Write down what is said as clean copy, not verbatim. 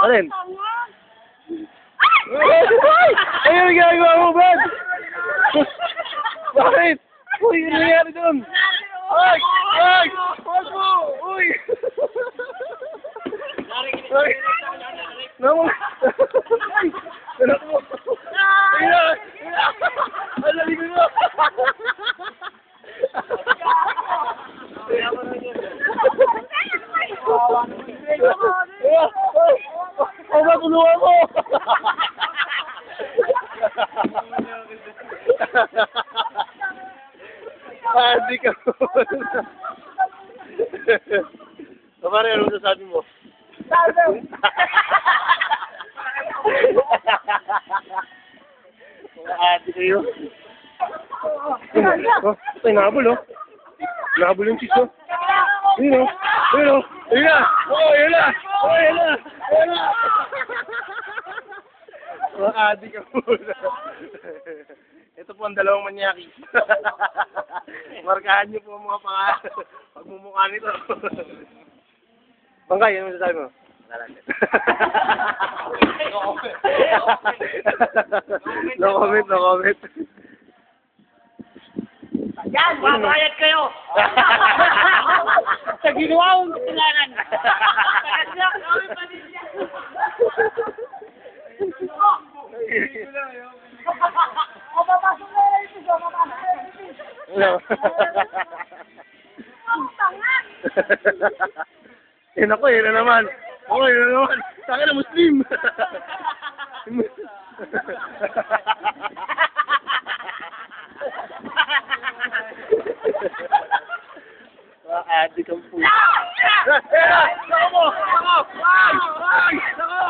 Alin? Ay, ano ginagawa mo, Brad? Bakit? Uy, ano nangyari doon? Ay! Ay! Huwag mo! Uy! Ay! Naman! Anak mo! Ay na! Ang lalig mo! Ay, matulungan mo! Hindi ka mo. Pare, ano sasabi mo? Ate kayo. Ay, nahabol, oh. Nahabol yung sis, oh. Ayun, oh. Ayun, oh. Ayun na. Oh, ayun na. Oh, ayun na. Ayun na. Ate ka muna. Ito po ang dalawang manyaki. Markahan niyo po ang mga pagmumukha nito. Bangkay, ano masasabi mo? No comment, no comment. Yan, mabayad kayo! Sa ginawa mong kasalanan! Papasok na lang ito, papasok na lang ito. Ang tangan! Yun ako, yun na naman. Oo, yun na naman. Sa akin na Muslim. Adik ang puso. Nako mo! Nako! Ay! Ay! Nako!